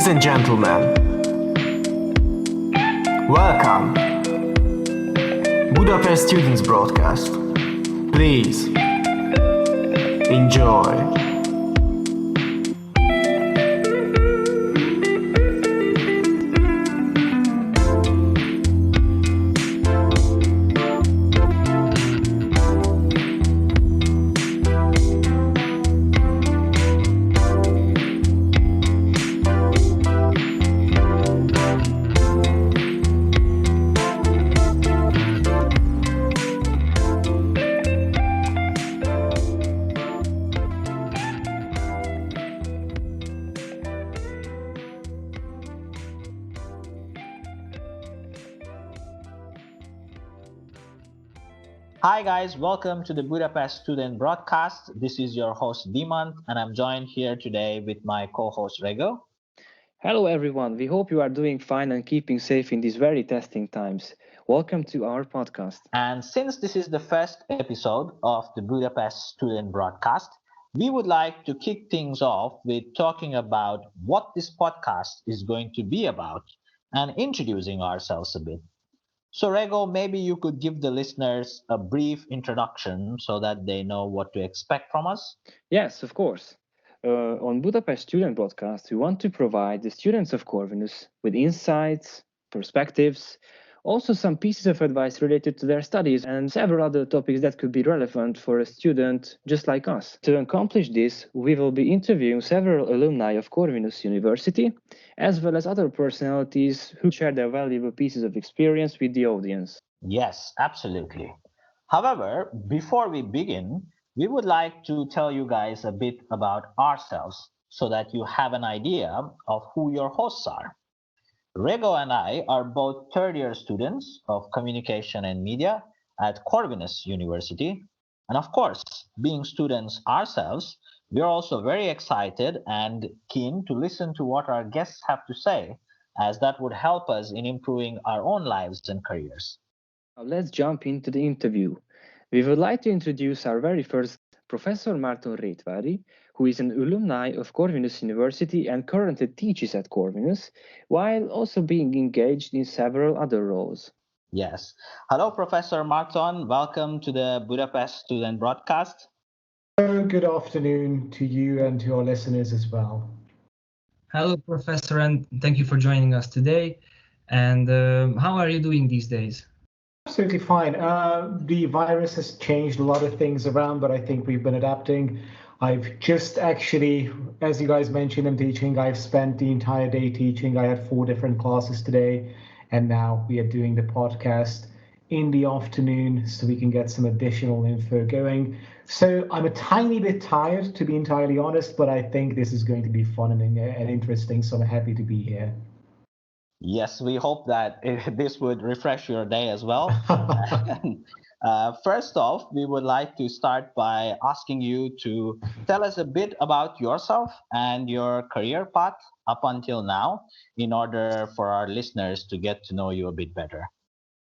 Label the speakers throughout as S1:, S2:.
S1: Ladies and gentlemen, welcome. Budapest Students Broadcast. Please enjoy.
S2: Hi guys, welcome to the Budapest Student Broadcast. This is your host Dimant, and I'm joined here today with my co-host Rego.
S3: Hello everyone, we hope you are doing fine and keeping safe in these very testing times. Welcome to our podcast.
S2: And since this is the first episode of the Budapest Student Broadcast, we would like to kick things off with talking about what this podcast is going to be about and introducing ourselves a bit. So Rego, maybe you could give the listeners a brief introduction so that they know what to expect from us.
S3: Yes, of course. On Budapest Student Broadcast, we want to provide the students of Corvinus with insights, perspectives, also some pieces of advice related to their studies and several other topics that could be relevant for a student just like us. To accomplish this, we will be interviewing several alumni of Corvinus University, as well as other personalities who share their valuable pieces of experience with the audience.
S2: Yes, absolutely. However, before we begin, we would like to tell you guys a bit about ourselves so that you have an idea of who your hosts are. Rego and I are both third-year students of communication and media at Corvinus University. And of course, being students ourselves, we're also very excited and keen to listen to what our guests have to say, as that would help us in improving our own lives and careers.
S3: Now let's jump into the interview. We would like to introduce our very first Professor Márton Rétvári, who is an alumni of Corvinus University and currently teaches at Corvinus, while also being engaged in several other roles.
S2: Yes. Hello, Professor Márton. Welcome to the Budapest Student Broadcast.
S4: Good afternoon to you and to our listeners as well.
S5: Hello, Professor, and thank you for joining us today. And how are you doing these days?
S4: Absolutely fine. The virus has changed a lot of things around, but I think we've been adapting. I've just actually, as you guys mentioned, I'm teaching. I've spent the entire day teaching. I had 4 different classes today, and now we are doing the podcast in the afternoon so we can get some additional info going. So I'm a tiny bit tired, to be entirely honest, but I think this is going to be fun and interesting, so I'm happy to be here.
S2: Yes, we hope that this would refresh your day as well. First off, we would like to start by asking you to tell us a bit about yourself and your career path up until now, in order for our listeners to get to know you a bit better.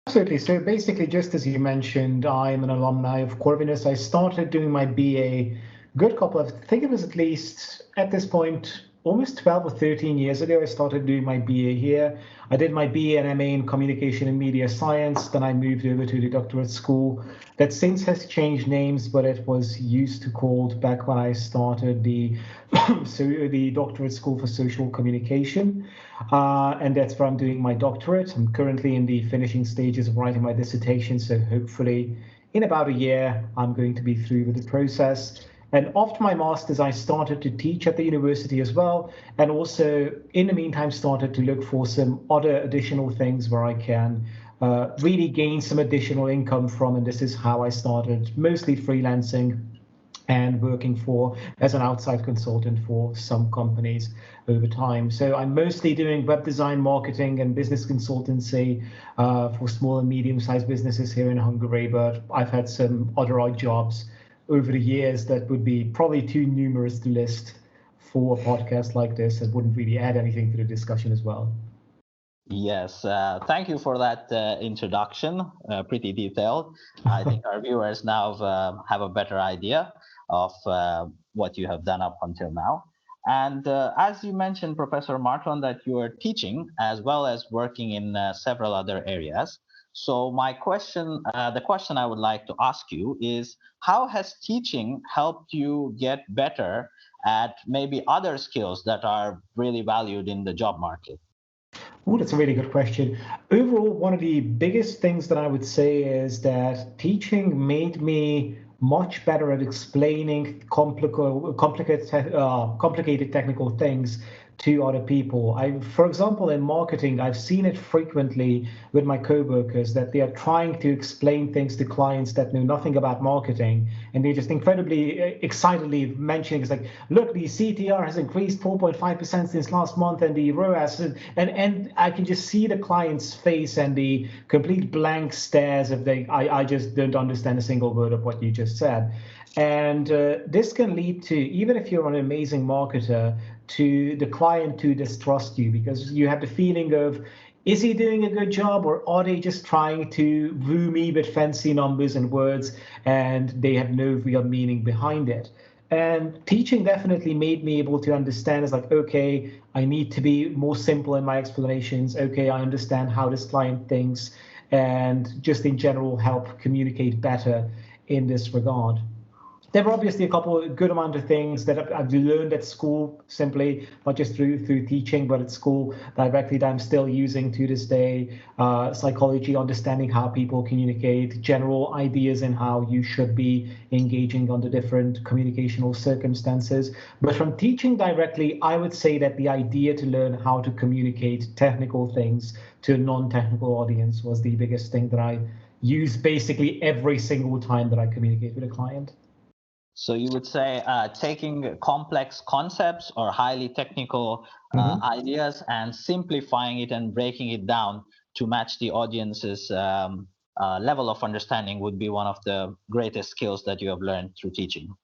S4: Absolutely. So basically, just as you mentioned, I'm an alumni of Corvinus. I started doing my BA good couple of, I think it was at least at this point, almost 12 or 13 years ago, I started doing my BA here. I did my BA and MA in Communication and Media Science. Then I moved over to the doctorate school that since has changed names, but it was used to called back when I started the the doctorate school for social communication. And that's where I'm doing my doctorate. I'm currently in the finishing stages of writing my dissertation. So hopefully in about a year, I'm going to be through with the process. And after my master's, I started to teach at the university as well, and also in the meantime started to look for some other additional things where I can really gain some additional income from. And this is how I started, mostly freelancing and working as an outside consultant for some companies over time. So I'm mostly doing web design, marketing, and business consultancy for small and medium-sized businesses here in Hungary, but I've had some other odd jobs over the years that would be probably too numerous to list for a podcast like this. It wouldn't really add anything to the discussion as well.
S2: Yes, thank you for that introduction, pretty detailed. I think our viewers now have a better idea of what you have done up until now. And as you mentioned, Professor Márton, that you are teaching as well as working in several other areas. So my question, the question I would like to ask you is, how has teaching helped you get better at maybe other skills that are really valued in the job market?
S4: Oh, that's a really good question. Overall, one of the biggest things that I would say is that teaching made me much better at explaining complicated technical things to other people. For example, in marketing, I've seen it frequently with my coworkers that they are trying to explain things to clients that know nothing about marketing, and they're just incredibly excitedly mentioning it's like, look, the CTR has increased 4.5% since last month, and the ROAS, and I can just see the client's face and the complete blank stares of I just don't understand a single word of what you just said. And this can lead to, even if you're an amazing marketer, to the client to distrust you, because you have the feeling of, is he doing a good job, or are they just trying to woo me with fancy numbers and words and they have no real meaning behind it? And teaching definitely made me able to understand, it's like, okay, I need to be more simple in my explanations. Okay, I understand how this client thinks, and just in general help communicate better in this regard. There were obviously a couple of good amount of things that I've learned at school, simply not just through teaching, but at school directly, that I'm still using to this day. Psychology, understanding how people communicate, general ideas in how you should be engaging under different communicational circumstances. But from teaching directly, I would say that the idea to learn how to communicate technical things to a non-technical audience was the biggest thing that I use basically every single time that I communicate with a client.
S2: So you would say taking complex concepts or highly technical ideas and simplifying it and breaking it down to match the audience's level of understanding would be one of the greatest skills that you have learned through teaching.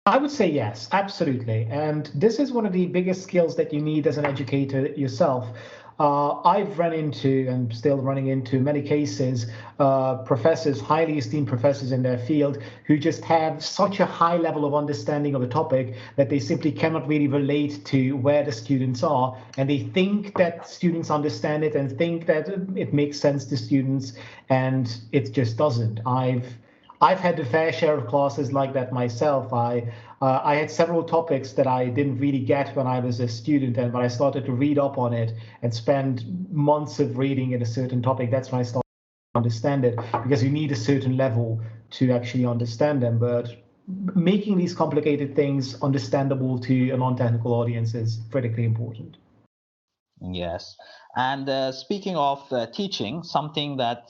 S4: I would say yes, absolutely. And this is one of the biggest skills that you need as an educator yourself. I've run into, and still running into, many cases, professors, highly esteemed professors in their field, who just have such a high level of understanding of a topic that they simply cannot really relate to where the students are. And they think that students understand it and think that it makes sense to students, and it just doesn't. I've had a fair share of classes like that myself. I had several topics that I didn't really get when I was a student, and when I started to read up on it and spend months of reading in a certain topic, that's when I started to understand it, because you need a certain level to actually understand them. But making these complicated things understandable to a non-technical audience is critically important.
S2: Yes. And speaking of teaching, something that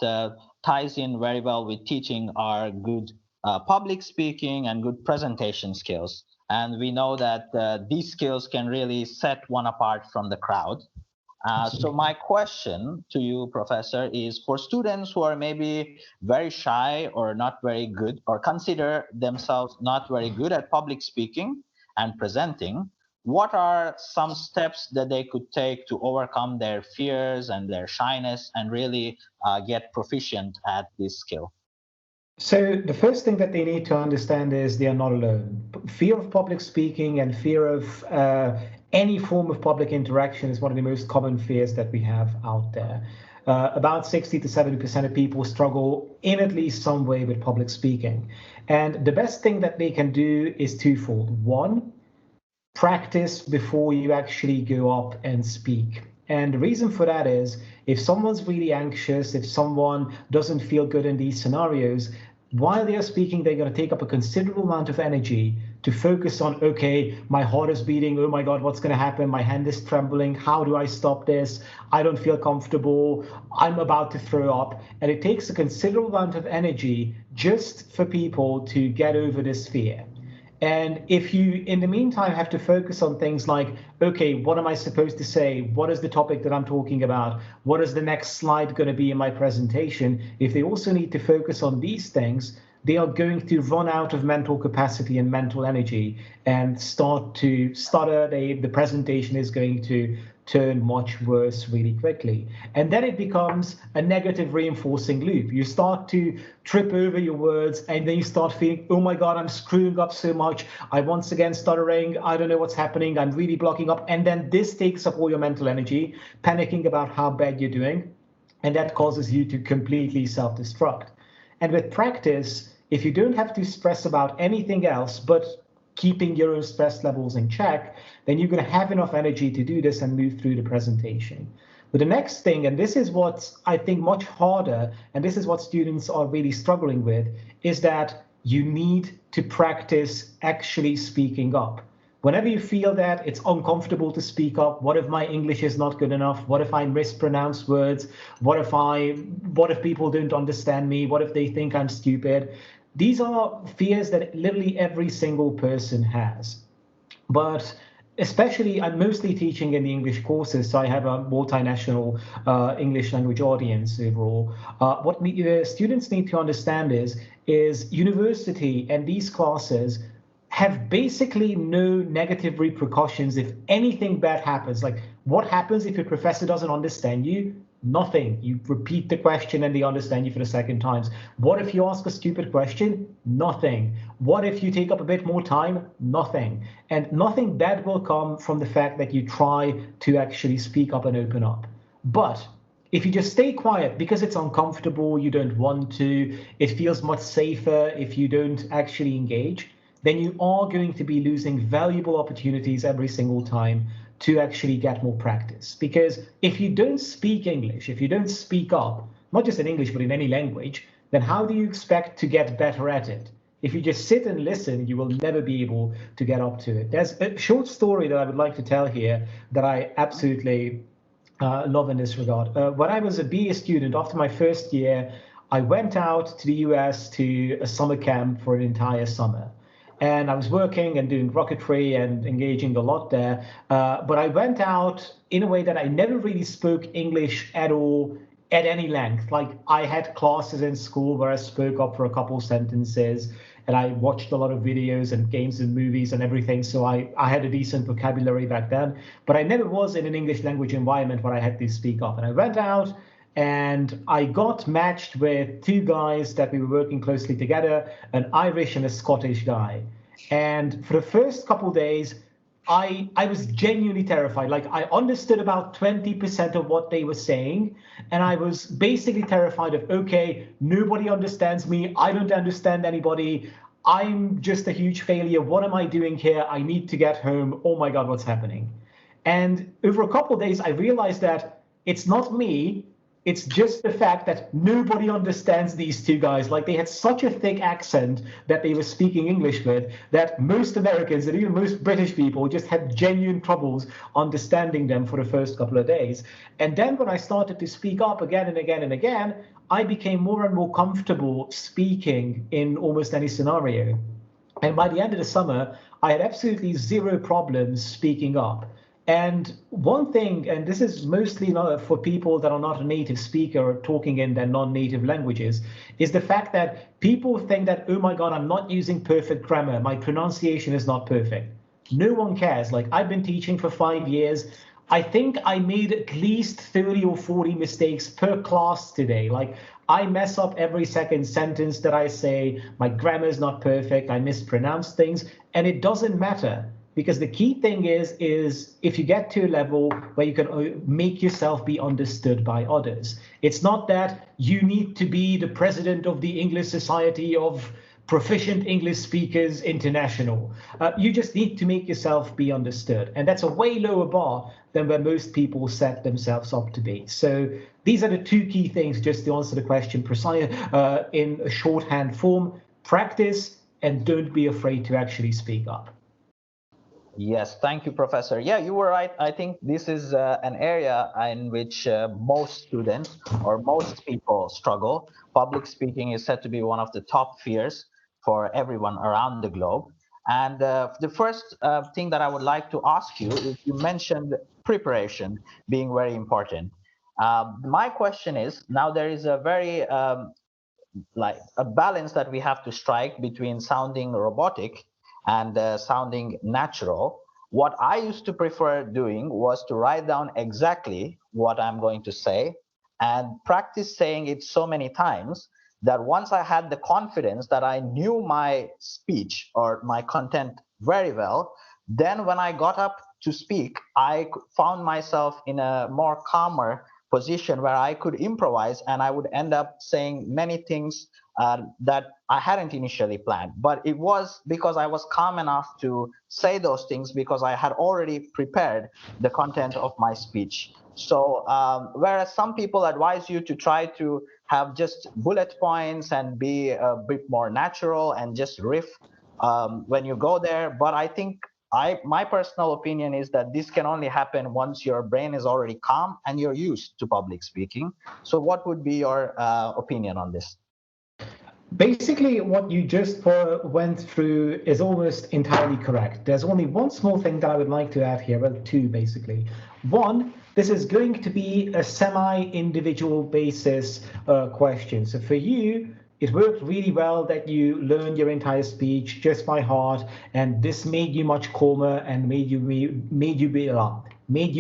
S2: ties in very well with teaching are good public speaking and good presentation skills. And we know that these skills can really set one apart from the crowd. So my question to you, Professor, is for students who are maybe very shy or not very good, or consider themselves not very good at public speaking and presenting, what are some steps that they could take to overcome their fears and their shyness and really get proficient at this skill?
S4: So the first thing that they need to understand is they are not alone. Fear of public speaking and fear of any form of public interaction is one of the most common fears that we have out there. About 60 to 70% of people struggle in at least some way with public speaking. And the best thing that they can do is twofold. One, practice before you actually go up and speak. And the reason for that is, if someone's really anxious, if someone doesn't feel good in these scenarios, while they're speaking, they're going to take up a considerable amount of energy to focus on, okay, my heart is beating, oh my God, what's going to happen? My hand is trembling. How do I stop this? I don't feel comfortable. I'm about to throw up. And it takes a considerable amount of energy just for people to get over this fear. And if you, in the meantime, have to focus on things like, okay, what am I supposed to say? What is the topic that I'm talking about? What is the next slide going to be in my presentation? If they also need to focus on these things, they are going to run out of mental capacity and mental energy and start to stutter. The presentation is going to turn much worse really quickly. And then it becomes a negative reinforcing loop. You start to trip over your words, and then you start feeling, oh my God, I'm screwing up so much. I once again stuttering. I don't know what's happening. I'm really blocking up. And then this takes up all your mental energy, panicking about how bad you're doing. And that causes you to completely self-destruct. And with practice, if you don't have to stress about anything else but keeping your own stress levels in check, then you're going to have enough energy to do this and move through the presentation. But the next thing, and this is what's, I think, much harder, and this is what students are really struggling with, is that you need to practice actually speaking up. Whenever you feel that it's uncomfortable to speak up, what if my English is not good enough? What if I mispronounce words? What if people don't understand me? What if they think I'm stupid? These are fears that literally every single person has. But especially, I'm mostly teaching in the English courses, so I have a multinational English language audience overall. What students need to understand is university and these classes have basically no negative repercussions if anything bad happens. Like, what happens if your professor doesn't understand you? Nothing. You repeat the question and they understand you for the second time. What if you ask a stupid question? Nothing. What if you take up a bit more time? Nothing. And nothing bad will come from the fact that you try to actually speak up and open up. But if you just stay quiet because it's uncomfortable, you don't want to, it feels much safer if you don't actually engage, then you are going to be losing valuable opportunities every single time to actually get more practice. Because if you don't speak English, if you don't speak up, not just in English, but in any language, then how do you expect to get better at it? If you just sit and listen, you will never be able to get up to it. There's a short story that I would like to tell here that I absolutely love in this regard. When I was a BA student, after my first year, I went out to the US to a summer camp for an entire summer. And I was working and doing rocketry and engaging a lot there. But I went out in a way that I never really spoke English at all, at any length. Like, I had classes in school where I spoke up for a couple sentences, and I watched a lot of videos and games and movies and everything. So I had a decent vocabulary back then. But I never was in an English language environment where I had to speak up. And I went out, and I got matched with two guys that we were working closely together, an Irish and a Scottish guy. And for the first couple of days, I was genuinely terrified. Like, I understood about 20% of what they were saying. And I was basically terrified of, okay, nobody understands me. I don't understand anybody. I'm just a huge failure. What am I doing here? I need to get home. Oh my God, what's happening? And over a couple of days, I realized that it's not me. It's just the fact that nobody understands these two guys. Like, they had such a thick accent that they were speaking English with that most Americans and even most British people just had genuine troubles understanding them for the first couple of days. And then when I started to speak up again and again and again, I became more and more comfortable speaking in almost any scenario. And by the end of the summer, I had absolutely zero problems speaking up. And one thing, and this is mostly for people that are not a native speaker or talking in their non-native languages, is the fact that people think that, oh my God, I'm not using perfect grammar. My pronunciation is not perfect. No one cares. Like, I've been teaching for 5 years. I think I made at least 30 or 40 mistakes per class today. Like, I mess up every second sentence that I say. My grammar is not perfect. I mispronounce things, and it doesn't matter. Because the key thing is if you get to a level where you can make yourself be understood by others. It's not that you need to be the president of the English Society of Proficient English Speakers International. You just need to make yourself be understood. And that's a way lower bar than where most people set themselves up to be. So these are the two key things, just to answer the question in a shorthand form: practice, and don't be afraid to actually speak up.
S2: Yes, thank you, Professor. Yeah, you were right. I think this is an area in which most students or most people struggle. Public speaking is said to be one of the top fears for everyone around the globe. And the first thing that I would like to ask you is, you mentioned preparation being very important. My question is, now there is a very like a balance that we have to strike between sounding robotic and sounding natural. What I used to prefer doing was to write down exactly what I'm going to say and practice saying it so many times that once I had the confidence that I knew my speech or my content very well, then when I got up to speak, I found myself in a more calmer position where I could improvise and I would end up saying many things that I hadn't initially planned. But it was because I was calm enough to say those things because I had already prepared the content of my speech. So whereas some people advise you to try to have just bullet points and be a bit more natural and just riff when you go there, but I think my personal opinion is that this can only happen once your brain is already calm and you're used to public speaking. So what would be your opinion on this?
S4: Basically, what you just went through is almost entirely correct. There's only one small thing that I would like to add here, well, two basically. One, this is going to be a semi-individual basis question. So for you, it worked really well that you learned your entire speech just by heart, and this made you much calmer and made you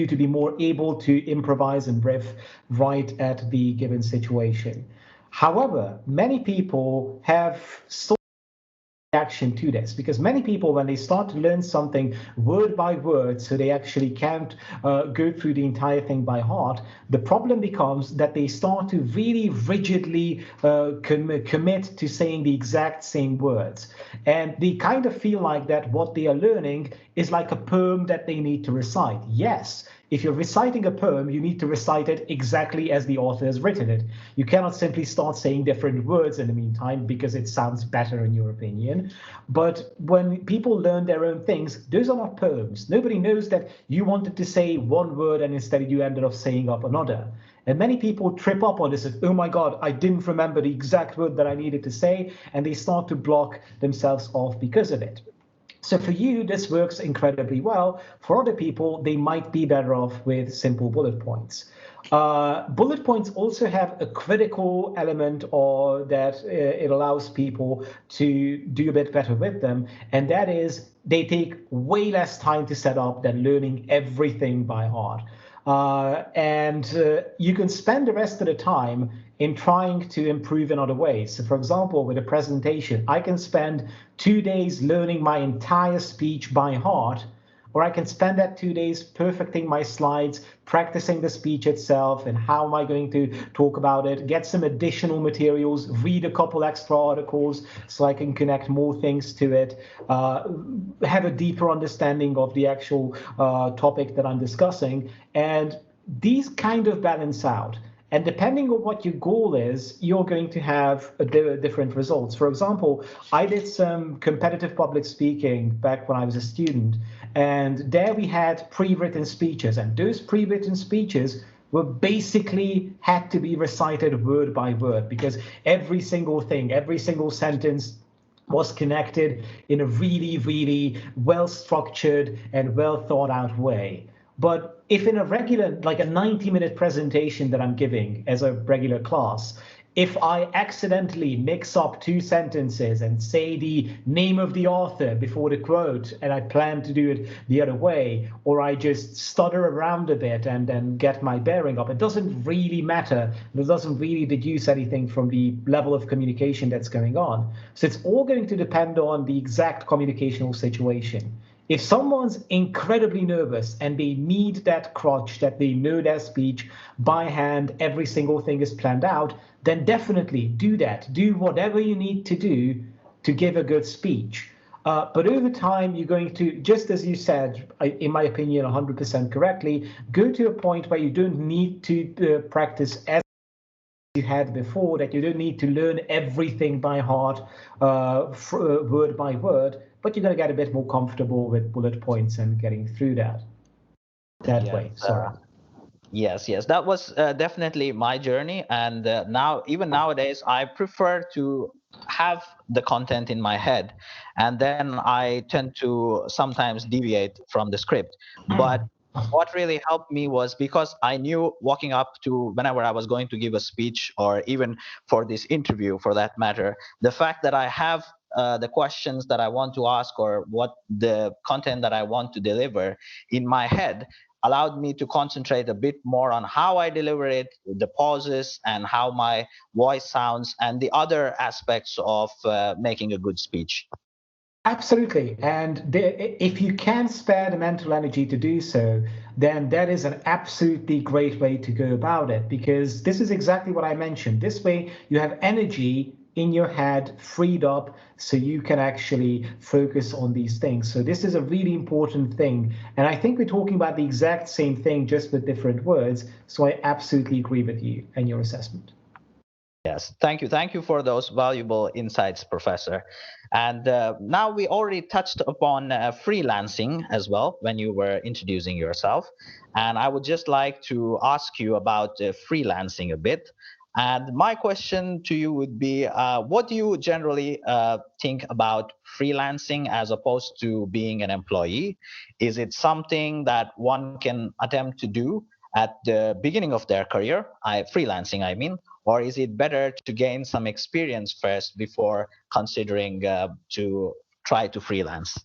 S4: to be more able to improvise and riff right at the given situation. However, many people have reaction to this because many people, when they start to learn something word by word, so they actually can't go through the entire thing by heart, the problem becomes that they start to really rigidly commit to saying the exact same words, and they kind of feel like that what they are learning is like a poem that they need to recite. Yes, if you're reciting a poem, you need to recite it exactly as the author has written it. You cannot simply start saying different words in the meantime because it sounds better in your opinion. But when people learn their own things, those are not poems. Nobody knows that you wanted to say one word and instead you ended up saying up another. And many people trip up on this, oh my God, I didn't remember the exact word that I needed to say, and they start to block themselves off because of it. So for you, this works incredibly well. For other people, they might be better off with simple bullet points. Bullet points also have a critical element or that it allows people to do a bit better with them, and that is they take way less time to set up than learning everything by heart. And you can spend the rest of the time in trying to improve in other ways. So for example, with a presentation, I can spend 2 days learning my entire speech by heart, or I can spend that 2 days perfecting my slides, practicing the speech itself and how am I going to talk about it, get some additional materials, read a couple extra articles so I can connect more things to it, have a deeper understanding of the actual topic that I'm discussing. And these kind of balance out. And depending on what your goal is, you're going to have different results. For example, I did some competitive public speaking back when I was a student, and there we had pre-written speeches, and those pre-written speeches were basically had to be recited word by word because every single thing, every single sentence was connected in a really, really well-structured and well-thought-out way. But if in a regular, like a 90-minute presentation that I'm giving as a regular class, if I accidentally mix up two sentences and say the name of the author before the quote, and I plan to do it the other way, or I just stutter around a bit and then get my bearing up, it doesn't really matter. It doesn't really deduce anything from the level of communication that's going on. So it's all going to depend on the exact communicational situation. If someone's incredibly nervous and they need that crutch that they know their speech by hand, every single thing is planned out, then definitely do that. Do whatever you need to do to give a good speech. But over time, you're going to, just as you said, in my opinion, 100% correctly, go to a point where you don't need to practice as you had before, that you don't need to learn everything by heart, word by word, but you're going to get a bit more comfortable with bullet points and getting through that way. Sorry.
S2: Yes, that was definitely my journey. And now, even nowadays, I prefer to have the content in my head. And then I tend to sometimes deviate from the script. But what really helped me was because I knew walking up to whenever I was going to give a speech or even for this interview for that matter, the fact that I have the questions that I want to ask or what the content that I want to deliver in my head allowed me to concentrate a bit more on how I deliver it, the pauses, and how my voice sounds, and the other aspects of making a good speech.
S4: Absolutely. And if you can spare the mental energy to do so, then that is an absolutely great way to go about it, because this is exactly what I mentioned. This way, you have energy in your head freed up so you can actually focus on these things. So this is a really important thing. And I think we're talking about the exact same thing, just with different words. So I absolutely agree with you and your assessment.
S2: Yes, thank you. Thank you for those valuable insights, Professor. And now we already touched upon freelancing as well when you were introducing yourself. And I would just like to ask you about freelancing a bit. And my question to you would be, what do you generally think about freelancing as opposed to being an employee? Is it something that one can attempt to do at the beginning of their career, freelancing, I mean, or is it better to gain some experience first before considering to try to freelance?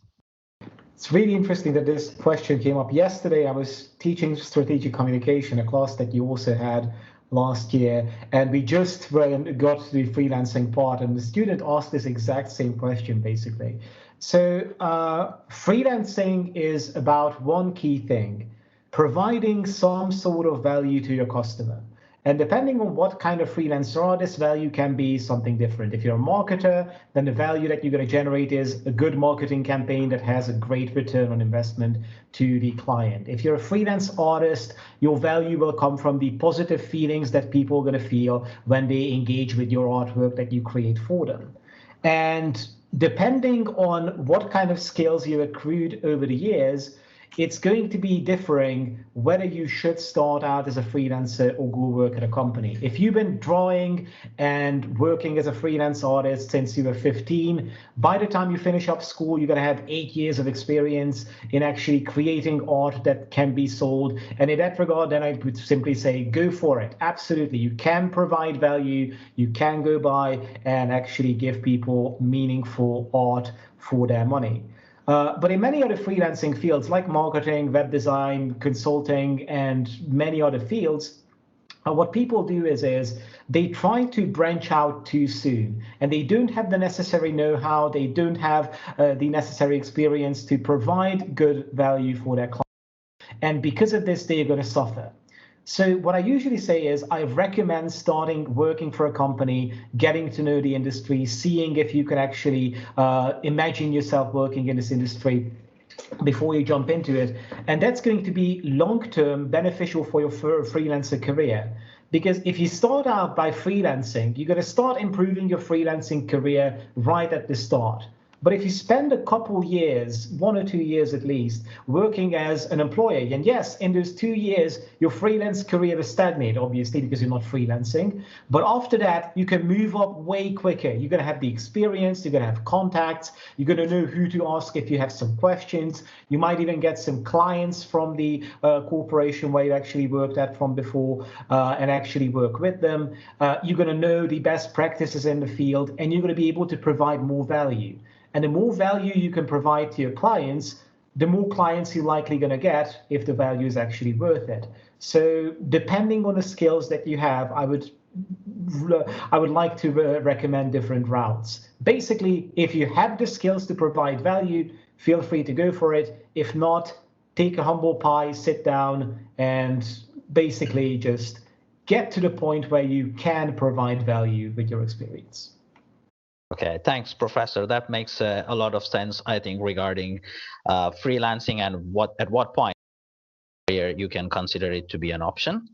S4: It's really interesting that this question came up yesterday. I was teaching strategic communication, a class that you also had last year, and we just got to the freelancing part, and the student asked this exact same question, basically. So freelancing is about one key thing: providing some sort of value to your customer. And depending on what kind of freelancer are, this value can be something different. If you're a marketer, then the value that you're going to generate is a good marketing campaign that has a great return on investment to the client. If you're a freelance artist, your value will come from the positive feelings that people are going to feel when they engage with your artwork that you create for them. And depending on what kind of skills you accrued over the years, it's going to be differing whether you should start out as a freelancer or go work at a company. If you've been drawing and working as a freelance artist since you were 15, by the time you finish up school, you're going to have 8 years of experience in actually creating art that can be sold. And in that regard, then I would simply say, go for it. Absolutely. You can provide value. You can go by and actually give people meaningful art for their money. But in many other freelancing fields like marketing, web design, consulting, and many other fields, what people do is they try to branch out too soon, and they don't have the necessary know-how, they don't have the necessary experience to provide good value for their clients. And because of this, they're going to suffer. So what I usually say is I recommend starting working for a company, getting to know the industry, seeing if you can actually imagine yourself working in this industry before you jump into it. And that's going to be long-term beneficial for your freelancer career. Because if you start out by freelancing, you're going to start improving your freelancing career right at the start. But if you spend a couple years, 1 or 2 years at least, working as an employee, and yes, in those 2 years, your freelance career is stagnated, obviously, because you're not freelancing. But after that, you can move up way quicker. You're going to have the experience, you're going to have contacts, you're going to know who to ask if you have some questions. You might even get some clients from the corporation where you actually worked at from before and actually work with them. You're going to know the best practices in the field, and you're going to be able to provide more value. And the more value you can provide to your clients, the more clients you're likely going to get if the value is actually worth it. So depending on the skills that you have, I would like to recommend different routes. Basically, if you have the skills to provide value, feel free to go for it. If not, take a humble pie, sit down, and basically just get to the point where you can provide value with your experience.
S2: Okay, thanks, Professor. That makes a lot of sense, I think, regarding freelancing and at what point you can consider it to be an option.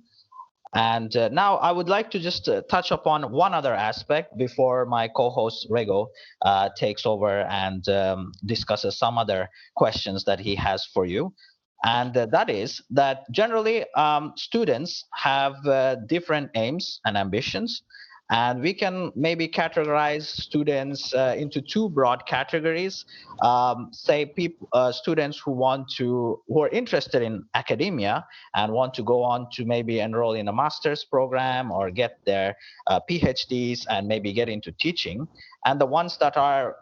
S2: And now I would like to just touch upon one other aspect before my co-host Rego takes over and discusses some other questions that he has for you. And that is that generally students have different aims and ambitions. And we can maybe categorize students into two broad categories. Say students who are interested in academia and want to go on to maybe enroll in a master's program or get their PhDs and maybe get into teaching, and the ones that are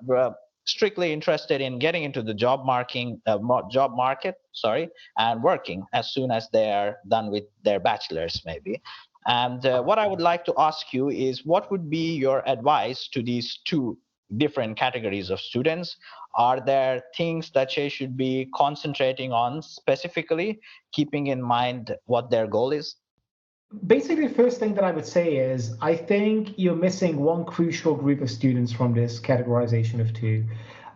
S2: strictly interested in getting into the job market, and working as soon as they are done with their bachelor's maybe. And what I would like to ask you is, what would be your advice to these two different categories of students? Are there things that they should be concentrating on specifically, keeping in mind what their goal is?
S4: Basically, the first thing that I would say is I think you're missing one crucial group of students from this categorization of two.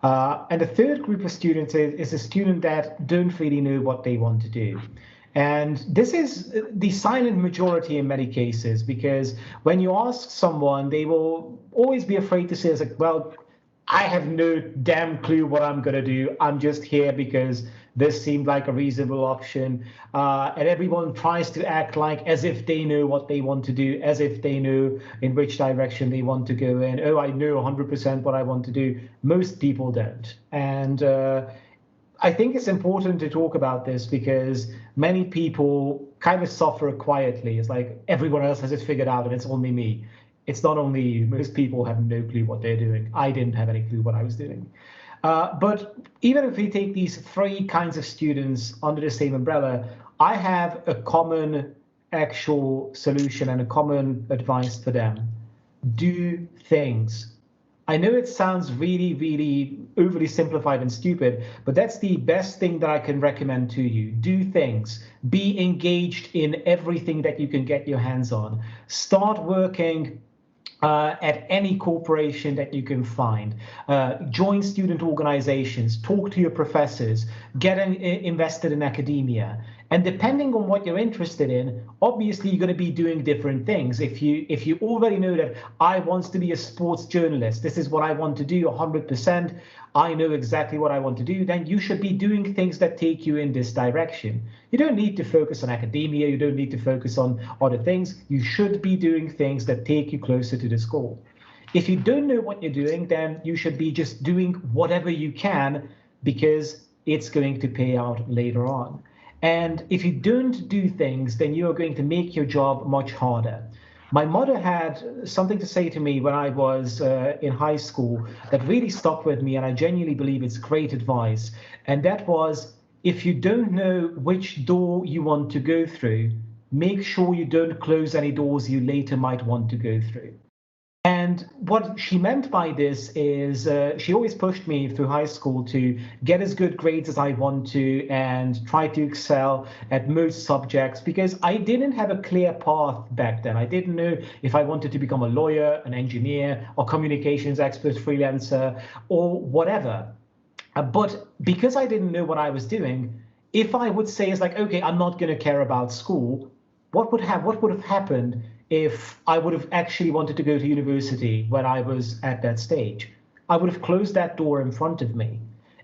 S4: And the third group of students is a student that don't really know what they want to do. And this is the silent majority in many cases, because when you ask someone, they will always be afraid to say, it's like, well, I have no damn clue what I'm going to do. I'm just here because this seemed like a reasonable option. And everyone tries to act like as if they know what they want to do, as if they know in which direction they want to go in. Oh, I know 100% what I want to do. Most people don't. And I think it's important to talk about this because many people kind of suffer quietly. It's like everyone else has it figured out and it's only me. It's not only you. Most people have no clue what they're doing. I didn't have any clue what I was doing. But even if we take these three kinds of students under the same umbrella, I have a common actual solution and a common advice for them. Do things. I know it sounds really, really overly simplified and stupid, but that's the best thing that I can recommend to you. Do things. Be engaged in everything that you can get your hands on. Start working at any corporation that you can find. Join student organizations, talk to your professors, get invested in academia. And depending on what you're interested in, obviously you're going to be doing different things. If you already know that I want to be a sports journalist, this is what I want to do 100%, I know exactly what I want to do, then you should be doing things that take you in this direction. You don't need to focus on academia, you don't need to focus on other things. You should be doing things that take you closer to this goal. If you don't know what you're doing, then you should be just doing whatever you can because it's going to pay out later on. And if you don't do things, then you are going to make your job much harder. My mother had something to say to me when I was in high school that really stuck with me, and I genuinely believe it's great advice. And that was, if you don't know which door you want to go through, make sure you don't close any doors you later might want to go through. And what she meant by this is she always pushed me through high school to get as good grades as I want to and try to excel at most subjects because I didn't have a clear path back then. I didn't know if I wanted to become a lawyer, an engineer, or communications expert, freelancer, or whatever. But because I didn't know what I was doing, if I would say it's like, okay, I'm not going to care about school, what would have happened if I would have actually wanted to go to university when I was at that stage? I would have closed that door in front of me.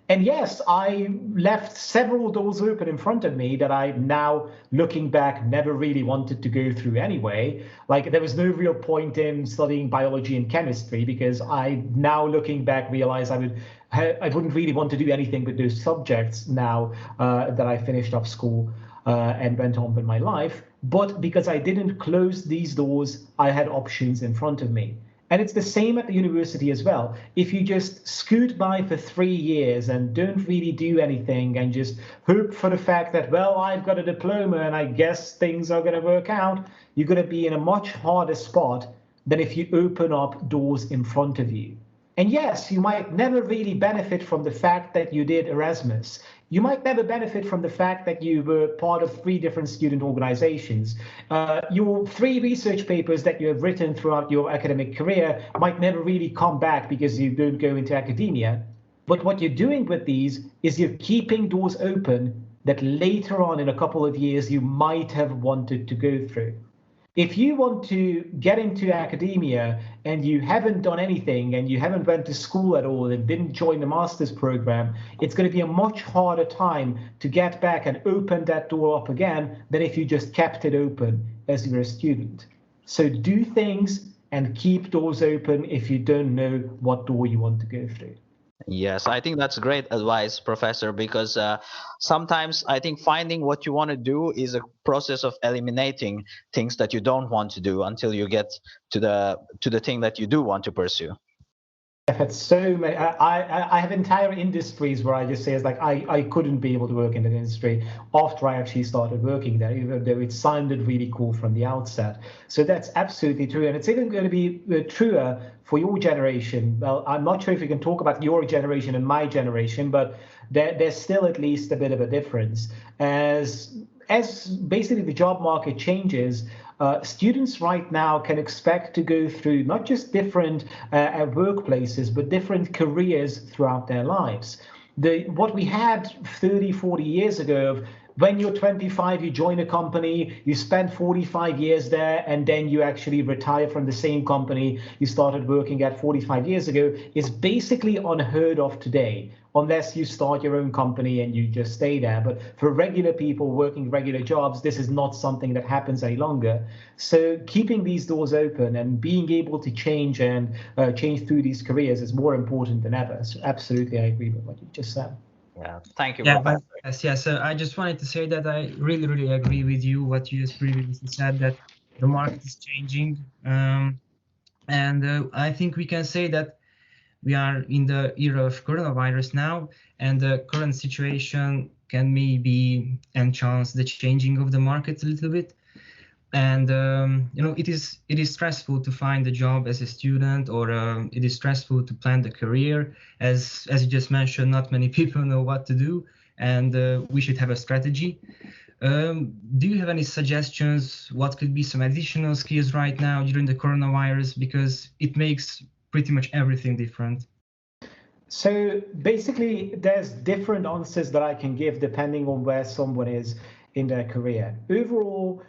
S4: And yes, I left several doors open in front of me that I now, looking back, never really wanted to go through anyway. Like there was no real point in studying biology and chemistry because I now, looking back, realize I wouldn't really want to do anything with those subjects now that I finished up school and went on with my life. But because I didn't close these doors, I had options in front of me. And it's the same at the university as well. If you just scoot by for 3 years and don't really do anything and just hope for the fact that, well, I've got a diploma and I guess things are going to work out, you're going to be in a much harder spot than if you open up doors in front of you. And yes, you might never really benefit from the fact that you did Erasmus. You might never benefit from the fact that you were part of 3 different student organizations. Your 3 research papers that you have written throughout your academic career might never really come back because you don't go into academia. But what you're doing with these is you're keeping doors open that later on in a couple of years you might have wanted to go through. If you want to get into academia and you haven't done anything and you haven't went to school at all and didn't join the master's program, it's going to be a much harder time to get back and open that door up again than if you just kept it open as you're a student. So do things and keep doors open if you don't know what door you want to go through.
S2: Yes, I think that's great advice, Professor, because sometimes I think finding what you want to do is a process of eliminating things that you don't want to do until you get to the thing that you do want to pursue.
S4: I've had so many. I have entire industries where I just say it's like I couldn't be able to work in that industry after I actually started working there, even though it sounded really cool from the outset. So that's absolutely true, and it's even going to be truer for your generation. Well, I'm not sure if you can talk about your generation and my generation, but there's still at least a bit of a difference as basically the job market changes. Students right now can expect to go through not just different workplaces, but different careers throughout their lives. What we had 30, 40 years ago of when you're 25, you join a company, you spend 45 years there, and then you actually retire from the same company you started working at 45 years ago is basically unheard of today, unless you start your own company and you just stay there. But for regular people working regular jobs, this is not something that happens any longer. So keeping these doors open and being able to change and change through these careers is more important than ever. So absolutely, I agree with what you just said.
S2: Yeah, thank you,
S5: Yeah,
S2: Professor.
S5: yes. I just wanted to say that I really, really agree with you what you just previously said, that the market is changing, and I think we can say that we are in the era of coronavirus now, and the current situation can maybe enhance the changing of the market a little bit. And it is stressful to find a job as a student, or it is stressful to plan the career. As you just mentioned, not many people know what to do, and we should have a strategy. Do you have any suggestions? What could be some additional skills right now during the coronavirus, because it makes pretty much everything different?
S4: So basically, there's different answers that I can give depending on where someone is in their career. Overall,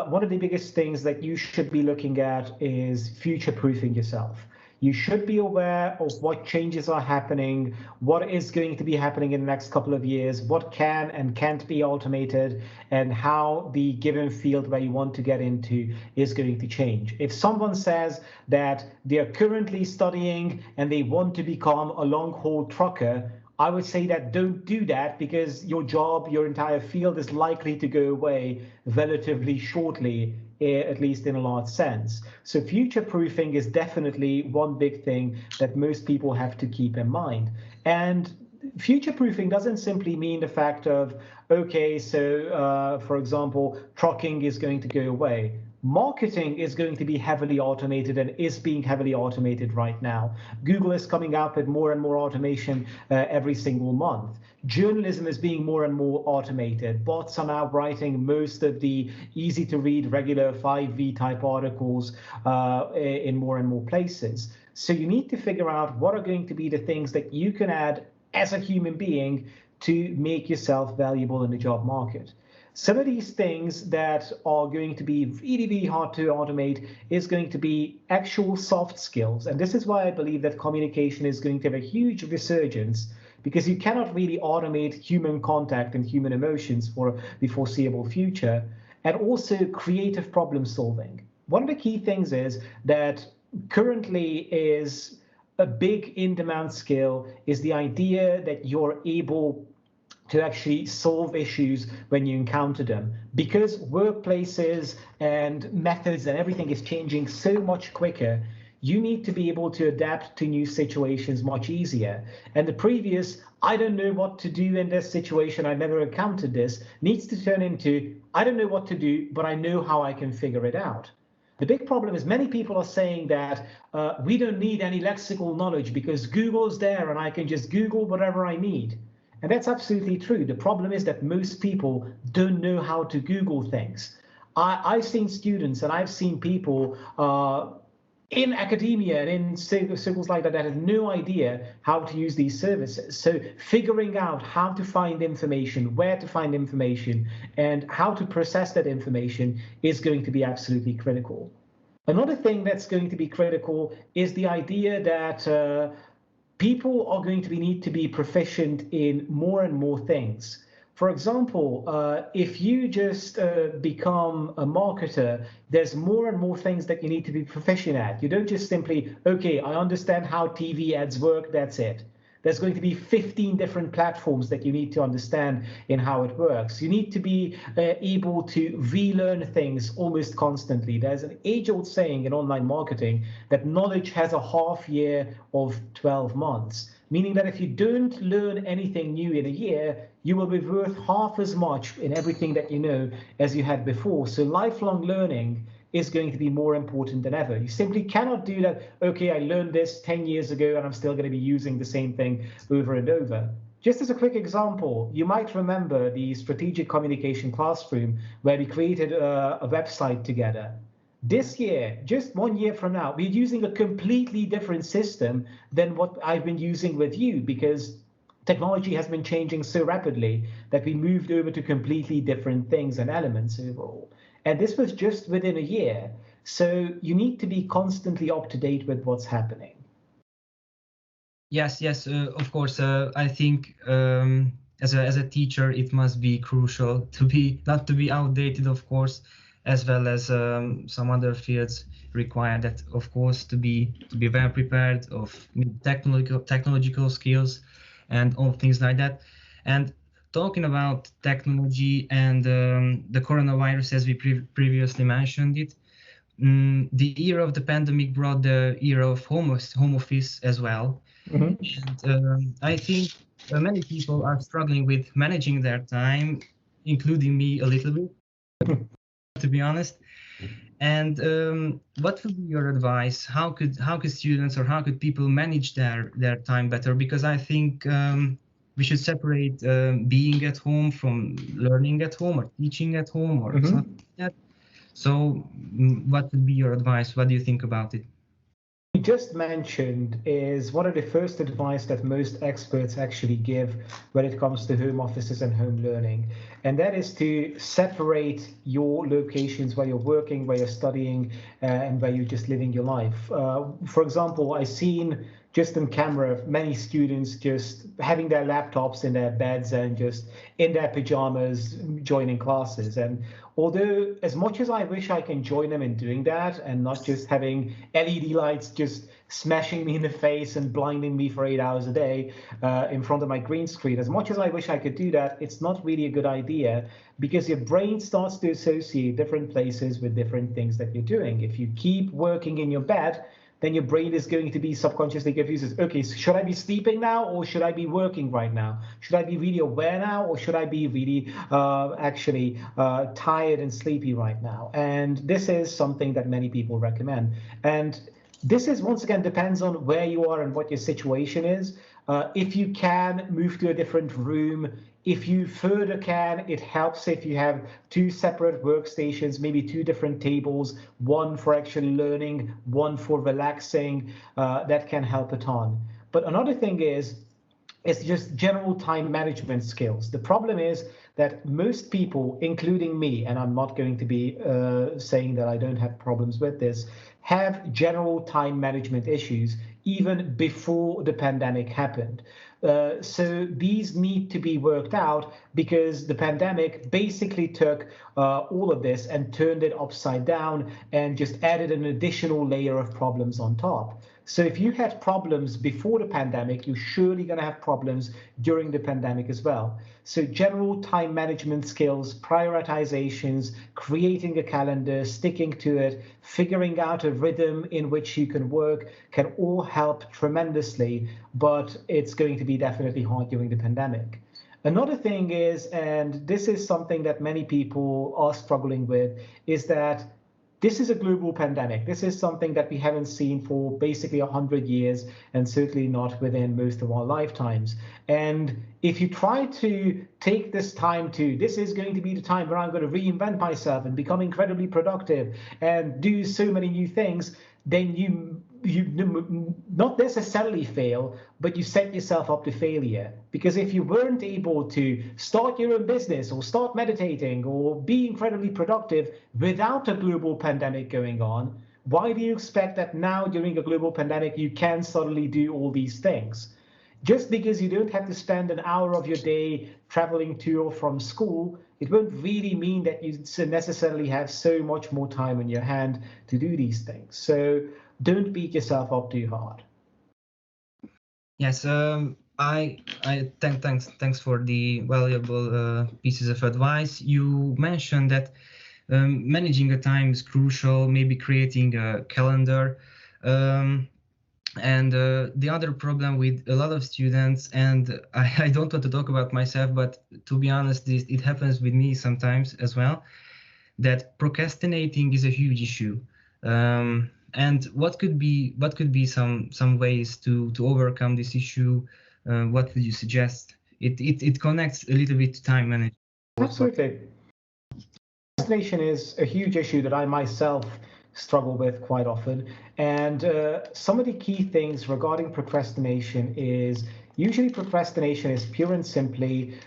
S4: one of the biggest things that you should be looking at is future-proofing yourself. You should be aware of what changes are happening, what is going to be happening in the next couple of years, what can and can't be automated, and how the given field where you want to get into is going to change. If someone says that they are currently studying and they want to become a long-haul trucker, I would say that don't do that, because your job, your entire field is likely to go away relatively shortly, at least in a large sense. So future-proofing is definitely one big thing that most people have to keep in mind. And future-proofing doesn't simply mean the fact of, okay, so for example, trucking is going to go away. Marketing is going to be heavily automated and is being heavily automated right now. Google is coming out with more and more automation every single month. Journalism is being more and more automated. Bots are now writing most of the easy to read regular 5V type articles in more and more places. So you need to figure out what are going to be the things that you can add as a human being to make yourself valuable in the job market. Some of these things that are going to be really, really hard to automate is going to be actual soft skills. And this is why I believe that communication is going to have a huge resurgence, because you cannot really automate human contact and human emotions for the foreseeable future. And also creative problem solving. One of the key things is that currently is a big in-demand skill is the idea that you're able to actually solve issues when you encounter them, because workplaces and methods and everything is changing so much quicker. You need to be able to adapt to new situations much easier. And the previous, I don't know what to do in this situation, I never encountered this, needs to turn into, I don't know what to do, but I know how I can figure it out. The big problem is many people are saying that we don't need any lexical knowledge because Google's there and I can just Google whatever I need. And that's absolutely true. The problem is that most people don't know how to Google things. I've seen students and I've seen people in academia and in circles like that have no idea how to use these services. So figuring out how to find information, where to find information, and how to process that information is going to be absolutely critical. Another thing that's going to be critical is the idea that people are going to need to be proficient in more and more things. For example, if you just become a marketer, there's more and more things that you need to be proficient at. You don't just simply, okay, I understand how TV ads work, that's it. There's going to be 15 different platforms that you need to understand in how it works. You need to be able to relearn things almost constantly. There's an age-old saying in online marketing that knowledge has a half year of 12 months, meaning that if you don't learn anything new in a year, you will be worth half as much in everything that you know as you had before. So lifelong learning is going to be more important than ever. You simply cannot do that, okay, I learned this 10 years ago and I'm still going to be using the same thing over and over. Just as a quick example, you might remember the strategic communication classroom where we created a website together. This year, just 1 year from now, we're using a completely different system than what I've been using with you, because technology has been changing so rapidly that we moved over to completely different things and elements overall. And this was just within a year. So you need to be constantly up to date with what's happening.
S5: Yes, of course. I think as a teacher, it must be crucial to be not to be outdated, of course, as well as some other fields require that, of course, to be well prepared of technological skills and all things like that. And talking about technology and the coronavirus, as we previously mentioned it, the era of the pandemic brought the era of home office as well. Mm-hmm. And I think many people are struggling with managing their time, including me a little bit, to be honest. And what would be your advice? How could students or how could people manage their time better? Because I think we should separate being at home from learning at home or teaching at home or something like that. So what would be your advice? What do you think about it?
S4: You just mentioned is one of the first advice that most experts actually give when it comes to home offices and home learning. And that is to separate your locations where you're working, where you're studying, and where you're just living your life. For example, I've seen just on camera many students just having their laptops in their beds and just in their pajamas joining classes. And although as much as I wish I can join them in doing that and not just having LED lights just smashing me in the face and blinding me for 8 hours a day in front of my green screen, as much as I wish I could do that, it's not really a good idea, because your brain starts to associate different places with different things that you're doing. If you keep working in your bed, then your brain is going to be subconsciously confused. Okay, so should I be sleeping now or should I be working right now? Should I be really aware now or should I be really actually tired and sleepy right now? And this is something that many people recommend. And this is, once again, depends on where you are and what your situation is. If you can move to a different room, if you further can, it helps if you have 2 separate workstations, maybe 2 different tables, one for actually learning, one for relaxing. That can help a ton. But another thing is, it's just general time management skills. The problem is that most people, including me, and I'm not going to be saying that I don't have problems with this, have general time management issues even before the pandemic happened. So these need to be worked out, because the pandemic basically took all of this and turned it upside down and just added an additional layer of problems on top. So if you had problems before the pandemic, you're surely going to have problems during the pandemic as well. So general time management skills, prioritizations, creating a calendar, sticking to it, figuring out a rhythm in which you can work can all help tremendously, but it's going to be definitely hard during the pandemic. Another thing is, and this is something that many people are struggling with, is that this is a global pandemic. This is something that we haven't seen for basically 100 years, and certainly not within most of our lifetimes. And if you try to take this time to, this is going to be the time where I'm going to reinvent myself and become incredibly productive and do so many new things, then you not necessarily fail, but you set yourself up to failure. Because if you weren't able to start your own business or start meditating or be incredibly productive without a global pandemic going on, why do you expect that now during a global pandemic you can suddenly do all these things? Just because you don't have to spend an hour of your day traveling to or from school, it won't really mean that you necessarily have so much more time in your hand to do these things. So don't beat yourself up too hard.
S5: Yes, thanks for the valuable pieces of advice. You mentioned that managing the time is crucial, maybe creating a calendar. And the other problem with a lot of students, and I don't want to talk about myself, but to be honest, it happens with me sometimes as well, that procrastinating is a huge issue. And what could be some ways to overcome this issue? What would you suggest? It connects a little bit to time management.
S4: Absolutely. Procrastination is a huge issue that I myself struggle with quite often. And some of the key things regarding procrastination is usually procrastination is pure and simply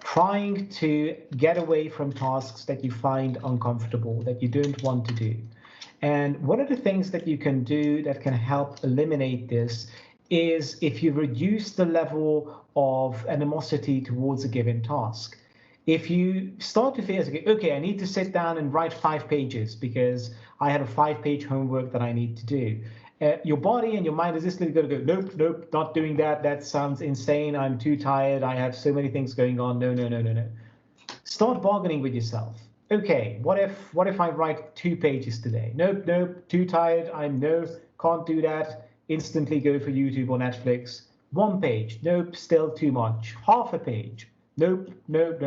S4: trying to get away from tasks that you find uncomfortable, that you don't want to do. And one of the things that you can do that can help eliminate this is if you reduce the level of animosity towards a given task. If you start to feel, okay, I need to sit down and write 5 pages because I have a 5-page homework that I need to do. Your body and your mind is just going to go, nope, not doing that. That sounds insane. I'm too tired. I have so many things going on. No. Start bargaining with yourself. Okay, what if I write 2 pages today? Nope, too tired. Can't do that. Instantly go for YouTube or Netflix. 1 page. Nope, still too much. Half a page. Nope, no.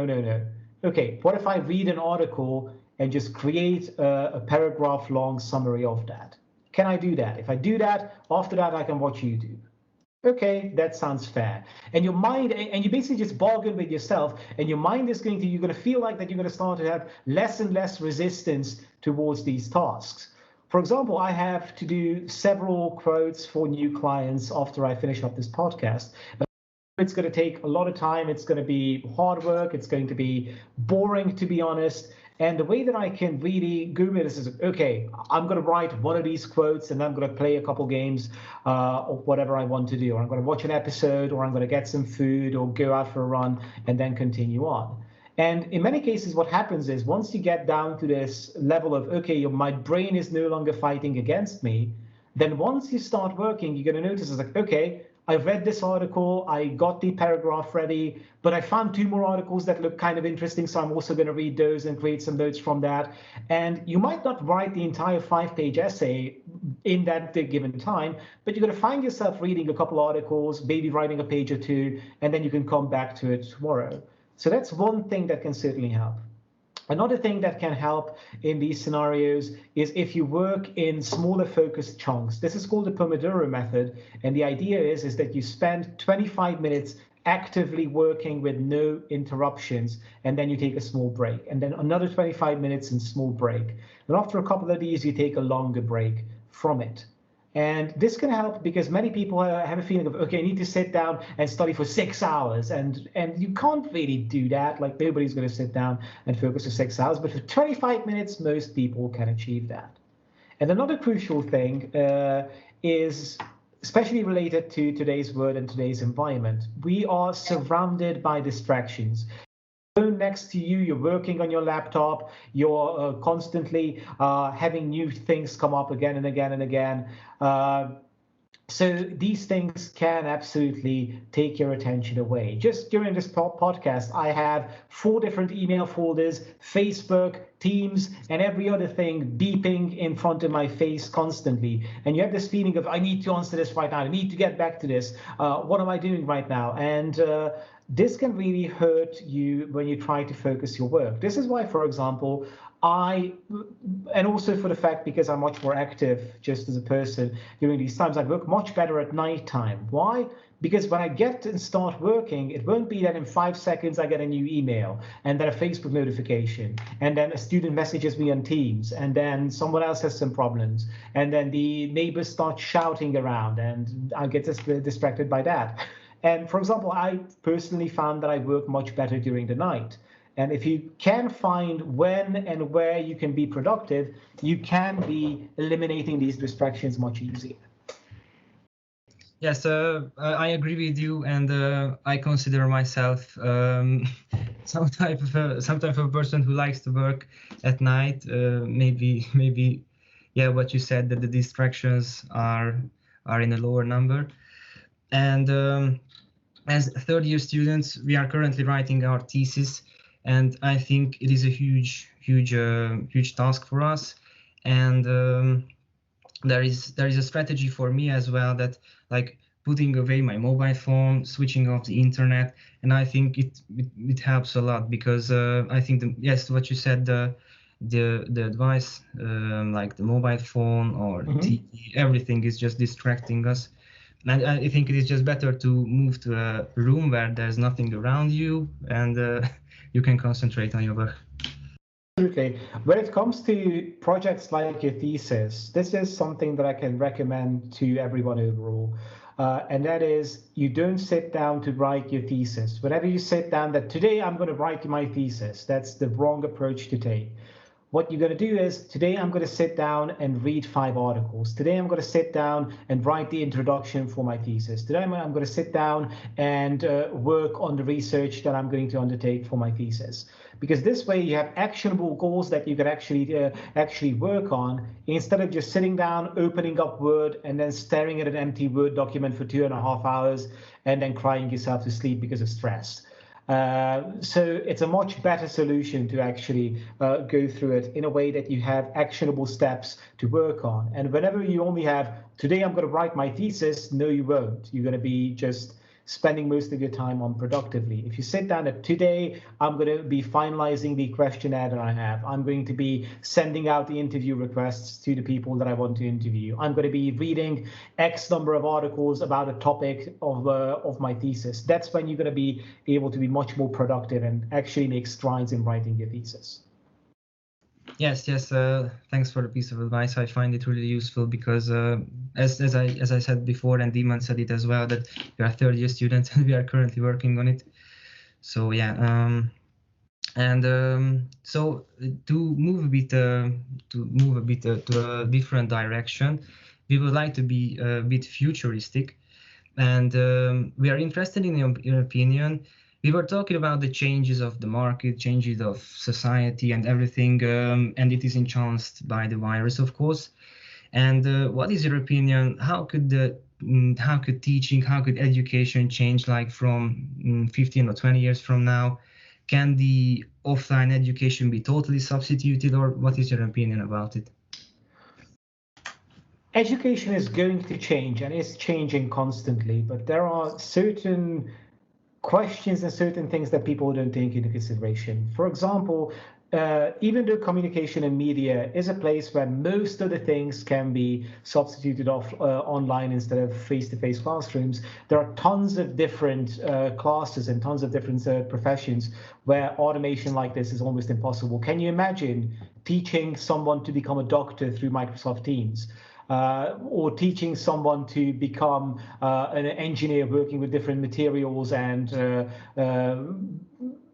S4: Okay, what if I read an article and just create a paragraph long summary of that? Can I do that? If I do that, after that I can watch YouTube. Okay, that sounds fair. And your mind, and you basically just bargain with yourself, and your mind is you're going to feel like that you're going to start to have less and less resistance towards these tasks. For example, I have to do several quotes for new clients after I finish up this podcast. It's going to take a lot of time. It's going to be hard work. It's going to be boring, to be honest. And the way that I can really go with this is, okay, I'm going to write one of these quotes and I'm going to play a couple games or whatever I want to do. Or I'm going to watch an episode, or I'm going to get some food or go out for a run and then continue on. And in many cases, what happens is once you get down to this level of, okay, my brain is no longer fighting against me, then once you start working, you're going to notice it's like, okay, I've read this article, I got the paragraph ready, but I found 2 more articles that look kind of interesting, so I'm also going to read those and create some notes from that. And you might not write the entire 5-page essay in that given time, but you're going to find yourself reading a couple articles, maybe writing a page or 2, and then you can come back to it tomorrow. So that's one thing that can certainly help. Another thing that can help in these scenarios is if you work in smaller focused chunks. This is called the Pomodoro method. And the idea is that you spend 25 minutes actively working with no interruptions, and then you take a small break, and then another 25 minutes and small break. And after a couple of these, you take a longer break from it. And this can help because many people have a feeling of, okay, I need to sit down and study for 6 hours. And you can't really do that. Like, nobody's going to sit down and focus for 6 hours. But for 25 minutes, most people can achieve that. And another crucial thing is, especially related to today's world and today's environment, we are surrounded by distractions. Next to you, you're working on your laptop, you're constantly having new things come up again and again and again. So these things can absolutely take your attention away. Just during this podcast, I have 4 different email folders, Facebook, Teams, and every other thing beeping in front of my face constantly. And you have this feeling of, I need to answer this right now. I need to get back to this. What am I doing right now? And this can really hurt you when you try to focus your work. This is why, for example, and also for the fact because I'm much more active just as a person during these times, I work much better at nighttime. Why? Because when I get and start working, it won't be that in 5 seconds I get a new email and then a Facebook notification, and then a student messages me on Teams, and then someone else has some problems, and then the neighbors start shouting around, and I get distracted by that. And for example, I personally found that I work much better during the night. And if you can find when and where you can be productive, you can be eliminating these distractions much easier.
S5: Yes, I agree with you, and I consider myself some type of person who likes to work at night. Maybe, yeah, what you said, that the distractions are in a lower number, and as third year students, we are currently writing our thesis, and I think it is a huge task for us, and there is a strategy for me as well, that like putting away my mobile phone, switching off the internet, and I think it helps a lot, because I think yes, what you said, the advice, like the mobile phone or TV, everything is just distracting us. And I think it is just better to move to a room where there's nothing around you, and you can concentrate on your work.
S4: Absolutely. When it comes to projects like your thesis, this is something that I can recommend to everyone overall. And that is, you don't sit down to write your thesis. Whenever you sit down that today I'm going to write my thesis, that's the wrong approach to take. What you're going to do is, today I'm going to sit down and read 5 articles. Today I'm going to sit down and write the introduction for my thesis. Today I'm going to sit down and work on the research that I'm going to undertake for my thesis. Because this way you have actionable goals that you can actually work on, instead of just sitting down, opening up Word, and then staring at an empty Word document for 2.5 hours and then crying yourself to sleep because of stress. So it's a much better solution to actually go through it in a way that you have actionable steps to work on. And whenever you only have, today I'm going to write my thesis, no, you won't. You're going to be just spending most of your time unproductively. If you sit down at today, I'm going to be finalizing the questionnaire that I have. I'm going to be sending out the interview requests to the people that I want to interview. I'm going to be reading X number of articles about a topic of my thesis. That's when you're going to be able to be much more productive and actually make strides in writing your thesis.
S5: Yes. Thanks for the piece of advice. I find it really useful, because as I said before, and Demon said it as well, that we are third year students and we are currently working on it. So yeah, so to move a bit to a different direction, we would like to be a bit futuristic, and we are interested in your opinion. We were talking about the changes of the market, changes of society and everything, and it is enhanced by the virus, of course. And what is your opinion? How could teaching, how could education change, like from 15 or 20 years from now? Can the offline education be totally substituted, or what is your opinion about it?
S4: Education is going to change, and is changing constantly, but there are certain questions and certain things that people don't take into consideration. For example, even though communication and media is a place where most of the things can be substituted online instead of face-to-face classrooms, there are tons of different classes and tons of different professions where automation like this is almost impossible. Can you imagine teaching someone to become a doctor through Microsoft Teams? Or teaching someone to become an engineer working with different materials, and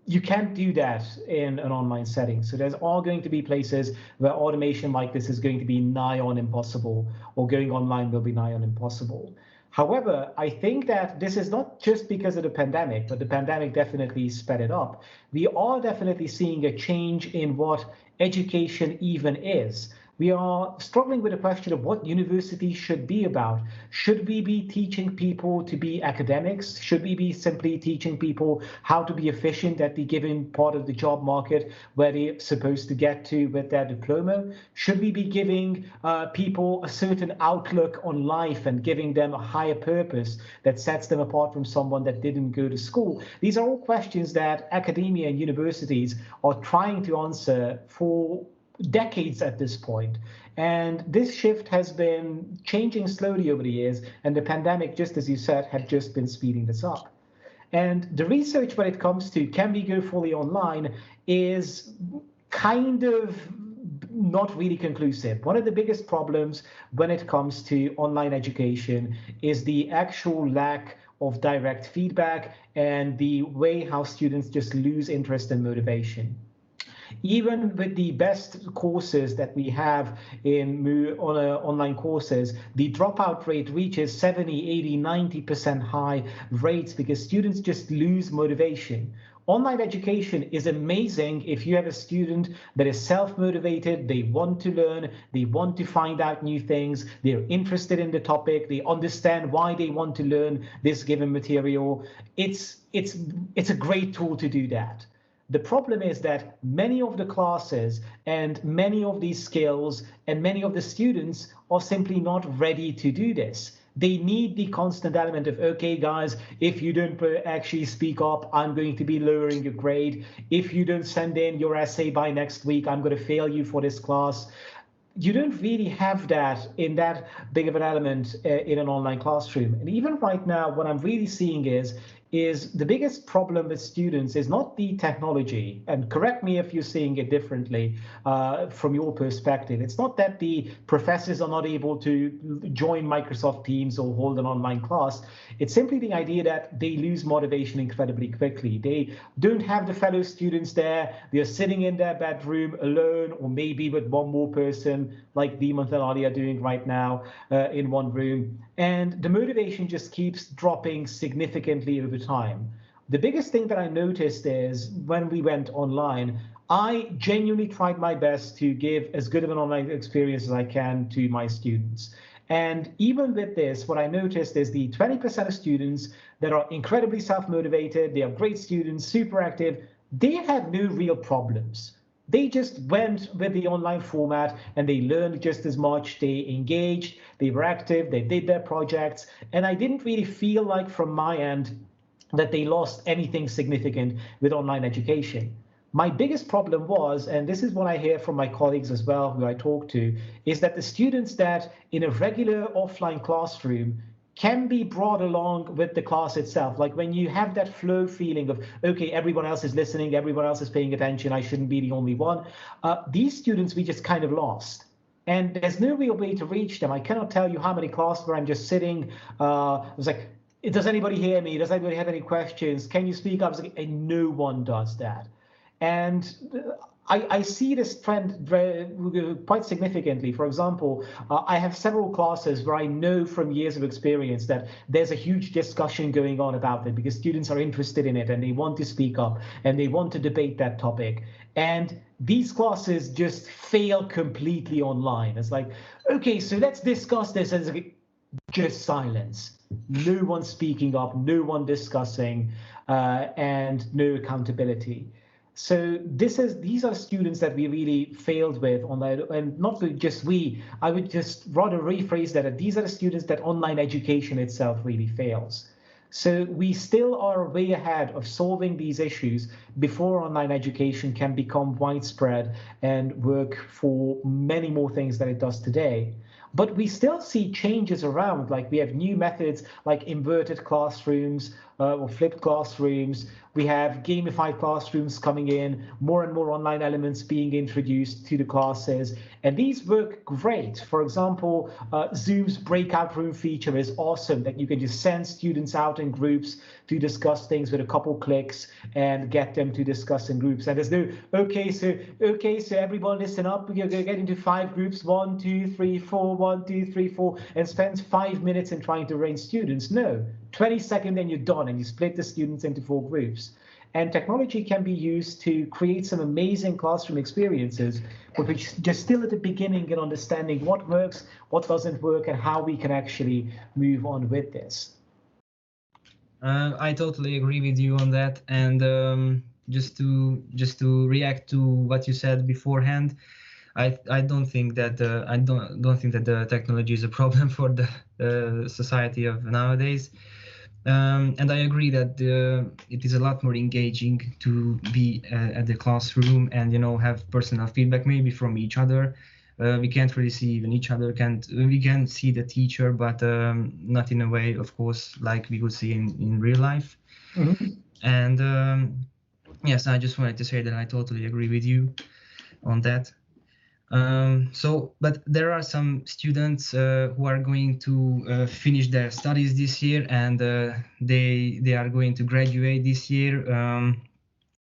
S4: you can't do that in an online setting. So there's all going to be places where automation like this is going to be nigh on impossible, or going online will be nigh on impossible. However, I think that this is not just because of the pandemic, but the pandemic definitely sped it up. We are definitely seeing a change in what education even is. We are struggling with the question of what university should be about. Should we be teaching people to be academics? Should we be simply teaching people how to be efficient at the given part of the job market where they're supposed to get to with their diploma? Should we be giving people a certain outlook on life and giving them a higher purpose that sets them apart from someone that didn't go to school? These are all questions that academia and universities are trying to answer for decades at this point. And this shift has been changing slowly over the years, and the pandemic, just as you said, had just been speeding this up. And the research when it comes to can we go fully online is kind of not really conclusive. One of the biggest problems when it comes to online education is the actual lack of direct feedback and the way how students just lose interest and motivation. Even with the best courses that we have online courses, the dropout rate reaches 70, 80, 90% high rates because students just lose motivation. Online education is amazing if you have a student that is self-motivated, they want to learn, they want to find out new things, they're interested in the topic, they understand why they want to learn this given material. It's a great tool to do that. The problem is that many of the classes and many of these skills and many of the students are simply not ready to do this. They need the constant element of, okay, guys, if you don't actually speak up, I'm going to be lowering your grade. If you don't send in your essay by next week, I'm going to fail you for this class. You don't really have that in that big of an element in an online classroom. And even right now, what I'm really seeing is the biggest problem with students is not the technology, and correct me if you're seeing it differently from your perspective. It's not that the professors are not able to join Microsoft Teams or hold an online class. It's simply the idea that they lose motivation incredibly quickly. They don't have the fellow students there. They're sitting in their bedroom alone, or maybe with one more person, like Dimon and Ali are doing right now in one room. And the motivation just keeps dropping significantly over time. The biggest thing that I noticed is when we went online, I genuinely tried my best to give as good of an online experience as I can to my students. And even with this, what I noticed is the 20% of students that are incredibly self-motivated, they are great students, super active, they had no real problems. They just went with the online format and they learned just as much. They engaged, they were active, they did their projects. And I didn't really feel like from my end that they lost anything significant with online education. My biggest problem was, and this is what I hear from my colleagues as well, who I talk to, is that the students that in a regular offline classroom can be brought along with the class itself. Like when you have that flow feeling of, okay, everyone else is listening, everyone else is paying attention, I shouldn't be the only one. These students we just kind of lost. And there's no real way to reach them. I cannot tell you how many classes where I'm just sitting, it was like, does anybody hear me? Does anybody have any questions? Can you speak up? Like, and no one does that. And I see this trend quite significantly. For example, I have several classes where I know from years of experience that there's a huge discussion going on about it because students are interested in it and they want to speak up and they want to debate that topic. And these classes just fail completely online. It's like, okay, so let's discuss this. And it's like, just silence. No one speaking up, no one discussing, and no accountability. So these are students that we really failed with online, and not just we. I would just rather rephrase that these are the students that online education itself really fails. So we still are way ahead of solving these issues before online education can become widespread and work for many more things than it does today. But we still see changes around, like we have new methods like inverted classrooms or flipped classrooms. We have gamified classrooms coming in, more and more online elements being introduced to the classes. And these work great. For example, Zoom's breakout room feature is awesome, that you can just send students out in groups to discuss things with a couple clicks and get them to discuss in groups. And there's no, okay, so everyone listen up, you're going to get into 5 groups, 1, 2, 3, 4, 1, 2, 3, 4, and spend 5 minutes in trying to arrange students. No, 20 seconds, then you're done, and you split the students into 4 groups. And technology can be used to create some amazing classroom experiences, but we're just still at the beginning in understanding what works, what doesn't work, and how we can actually move on with this.
S5: I totally agree with you on that. And just to react to what you said beforehand, I don't think that the technology is a problem for the society of nowadays. And I agree that it is a lot more engaging to be at the classroom and have personal feedback, maybe from each other. We can't really see even each other. We can see the teacher, but not in a way, of course, like we would see in real life. Mm-hmm. And yes, I just wanted to say that I totally agree with you on that. But there are some students who are going to finish their studies this year, and they are going to graduate this year.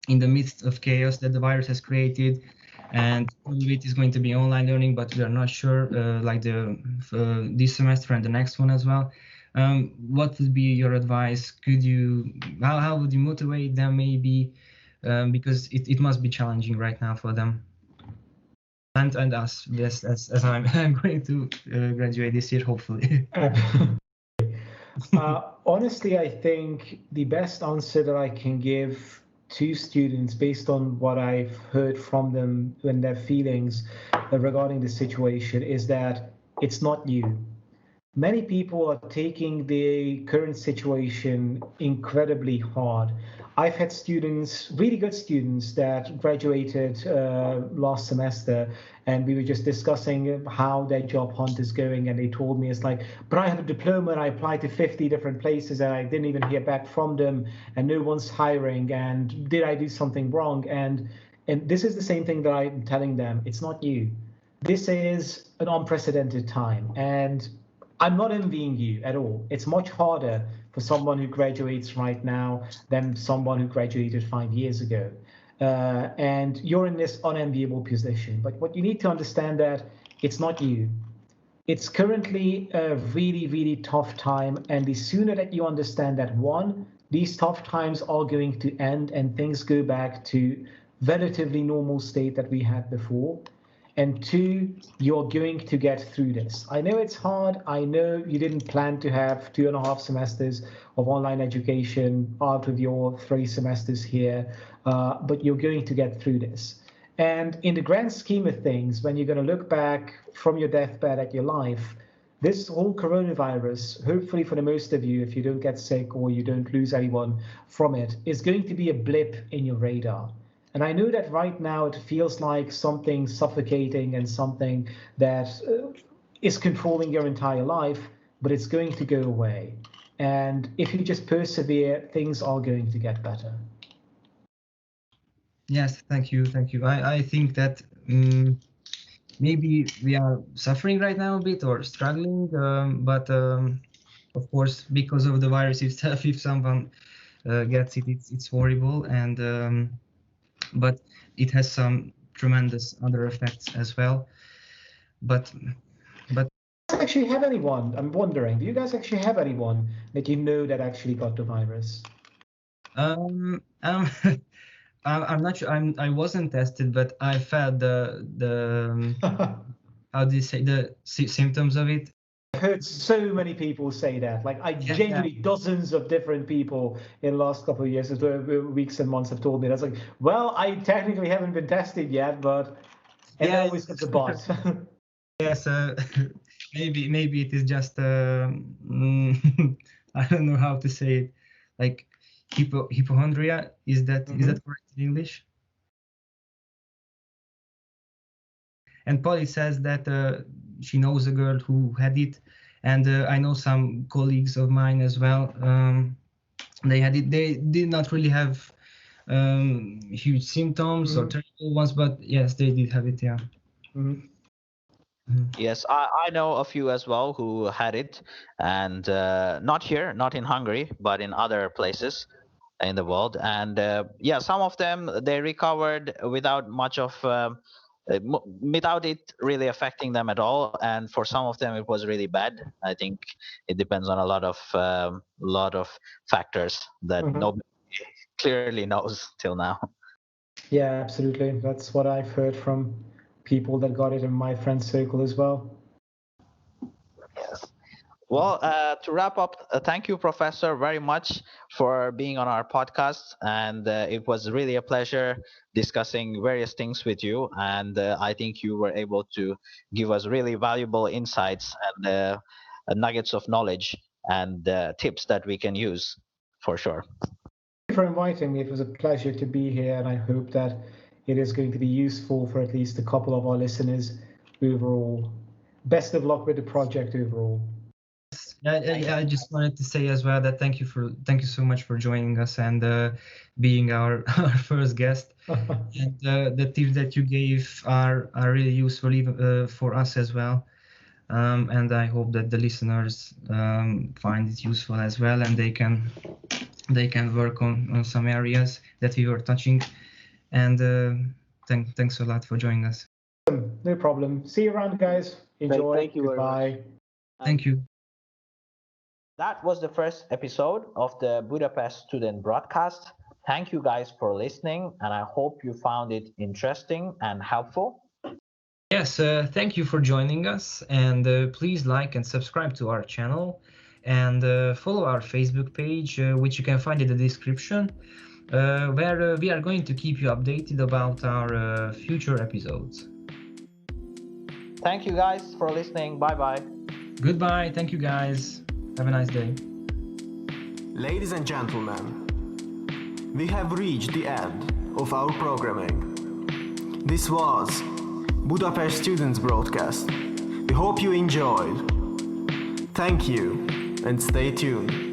S5: in the midst of chaos that the virus has created, and all of it is going to be online learning, but we are not sure, like this semester and the next one as well. What would be your advice? How would you motivate them maybe? Because it must be challenging right now for them. And us, yes, as I'm going to graduate this year, hopefully.
S4: Honestly, I think the best answer that I can give to students based on what I've heard from them and their feelings regarding the situation is that it's not you. Many people are taking the current situation incredibly hard. I've had students, really good students, that graduated last semester, and we were just discussing how their job hunt is going, and they told me, it's like, but I have a diploma and I applied to 50 different places and I didn't even hear back from them, and no one's hiring, and did I do something wrong? And this is the same thing that I'm telling them. It's not you. This is an unprecedented time, and I'm not envying you at all. It's much harder for someone who graduates right now than someone who graduated 5 years ago. And you're in this unenviable position. But what you need to understand that it's not you. It's currently a really, really tough time. And the sooner that you understand that, one, these tough times are going to end and things go back to relatively normal state that we had before. And two, you're going to get through this. I know it's hard. I know you didn't plan to have 2.5 semesters of online education out of your 3 semesters here, but you're going to get through this. And in the grand scheme of things, when you're going to look back from your deathbed at your life, this whole coronavirus, hopefully for the most of you, if you don't get sick or you don't lose anyone from it, is going to be a blip in your radar. And I know that right now it feels like something suffocating and something that is controlling your entire life, but it's going to go away. And if you just persevere, things are going to get better.
S5: Yes, thank you. I think that maybe we are suffering right now a bit or struggling, but of course, because of the virus itself, if someone gets it, it's horrible, and but it has some tremendous other effects as well. But
S4: Do you guys actually have anyone? I'm wondering, do you guys actually have anyone that you know that actually got the virus?
S5: I'm not sure. I wasn't tested, but I felt the how do you say, the symptoms of it.
S4: I've heard so many people say that. Like, I genuinely, dozens of different people in the last couple of years, weeks and months, have told me that's like, well, I technically haven't been tested yet, but and
S5: Yeah,
S4: always gets a but.
S5: Yes, maybe it is just I don't know how to say it, like hypochondria. Is that correct in English? And Polly says that she knows a girl who had it, and I know some colleagues of mine as well. They had it. They did not really have huge symptoms or terrible ones, but yes, they did have it. Yeah.
S2: Yes, I know a few as well who had it, and not here, not in Hungary, but in other places in the world. And yeah, some of them, they recovered without much of without it really affecting them at all. And for some of them, it was really bad. I think it depends on a lot of factors that nobody clearly knows till now.
S4: Yeah, absolutely. That's what I've heard from people that got it in my friend circle as well.
S2: Yes. Well, to wrap up, thank you, Professor, very much for being on our podcast. And it was really a pleasure discussing various things with you. And I think you were able to give us really valuable insights and nuggets of knowledge and tips that we can use for sure.
S4: Thank you for inviting me. It was a pleasure to be here, and I hope that it is going to be useful for at least a couple of our listeners overall. Best of luck with the project overall.
S5: I just wanted to say as well that thank you so much for joining us and being our first guest. And the tips that you gave are really useful even, for us as well. And I hope that the listeners find it useful as well, and they can they can work on some areas that we were touching. And thanks a lot for joining us.
S4: No problem. See you around, guys. Enjoy.
S3: Thank you very
S4: Goodbye.
S5: Thank you.
S2: That was the first episode of the Budapest Student Broadcast. Thank you guys for listening, and I hope you found it interesting and helpful.
S5: Yes, thank you for joining us, and please like and subscribe to our channel, and follow our Facebook page, which you can find in the description, where we are going to keep you updated about our future episodes.
S2: Thank you guys for listening. Bye-bye.
S5: Goodbye. Thank you, guys. Have a nice day.
S1: Ladies and gentlemen, we have reached the end of our programming. This was Budapest Students Broadcast. We hope you enjoyed. Thank you and stay tuned.